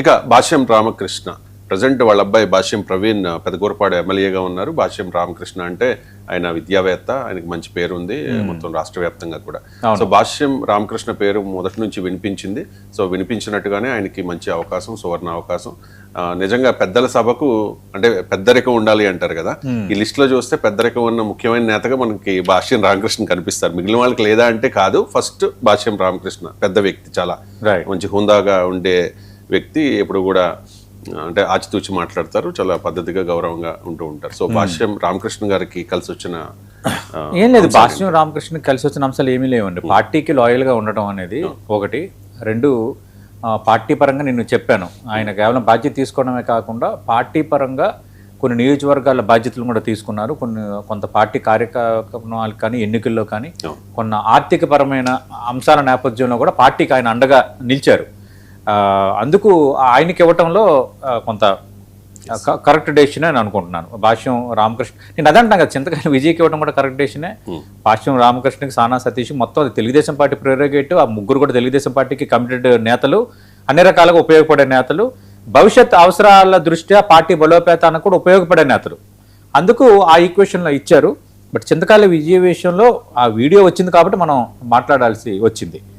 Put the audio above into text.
ఇక భాష్యం రామకృష్ణ ప్రజెంట్ వాళ్ళ అబ్బాయి భాష్యం ప్రవీణ్ పెదకూరపాడు ఎమ్మెల్యేగా ఉన్నారు. భాష్యం రామకృష్ణ అంటే ఆయన విద్యావేత్త, ఆయనకి మంచి పేరు ఉంది మొత్తం రాష్ట్ర వ్యాప్తంగా కూడా. సో భాష్యం రామకృష్ణ పేరు మొదటి నుంచి వినిపించింది. సో వినిపించినట్టుగానే ఆయనకి మంచి అవకాశం, సువర్ణ అవకాశం. నిజంగా పెద్దల సభకు అంటే పెద్దరికం ఉండాలి అంటారు కదా, ఈ లిస్ట్ లో చూస్తే పెద్దరికం ఉన్న ముఖ్యమైన నేతగా మనకి భాష్యం రామకృష్ణ కనిపిస్తారు. మిగిలిన వాళ్ళకి లేదా అంటే కాదు, ఫస్ట్ భాష్యం రామకృష్ణ పెద్ద వ్యక్తి, చాలా మంచి హుందాగా ఉండే వ్యక్తి, ఎప్పుడు కూడా అంటే ఆచితూచి మాట్లాడతారు, చాలా పద్ధతిగా గౌరవంగా ఉంటూ ఉంటారు. సో భాష్యం రామకృష్ణ గారికి కలిసి వచ్చిన ఏం లేదు, భాష్యం రామకృష్ణ కలిసి వచ్చిన అంశాలు ఏమీ లేవండి. పార్టీకి లాయల్ గా ఉండటం అనేది ఒకటి. రెండు, పార్టీ పరంగా నేను చెప్పాను, ఆయన కేవలం బాధ్యత తీసుకోవడమే కాకుండా పార్టీ పరంగా కొన్ని నియోజకవర్గాల బాధ్యతలు కూడా తీసుకున్నారు. కొంత పార్టీ కార్యక్రమాలు కానీ ఎన్నికల్లో కానీ కొన్ని ఆర్థిక పరమైన అంశాల నేపథ్యంలో కూడా పార్టీకి ఆయన అండగా నిలిచారు. అందుకు ఆయనకి ఇవ్వటంలో కొంత కరెక్ట్ డెసిషన్ అని అనుకుంటున్నాను. భాష్యం రామకృష్ణ, నేను అదే అంటాను కదా, చింతకాయలు విజయ్కి ఇవ్వడం కూడా కరెక్ట్ డెసిషనే. భాష్యం రామకృష్ణకి, సానా సతీష్ మొత్తం అది తెలుగుదేశం పార్టీ ప్రెరోగేటివ్. ఆ ముగ్గురు కూడా తెలుగుదేశం పార్టీకి కమిటెడ్ నేతలు, అన్ని రకాలుగా ఉపయోగపడే నేతలు, భవిష్యత్ అవసరాల దృష్ట్యా పార్టీ బలోపేతానికి కూడా ఉపయోగపడే నేతలు. అందుకు ఆ ఈక్వేషన్లో ఇచ్చారు. బట్ చింతకాయల విజయ విషయంలో ఆ వీడియో వచ్చింది కాబట్టి మనం మాట్లాడాల్సి వచ్చింది.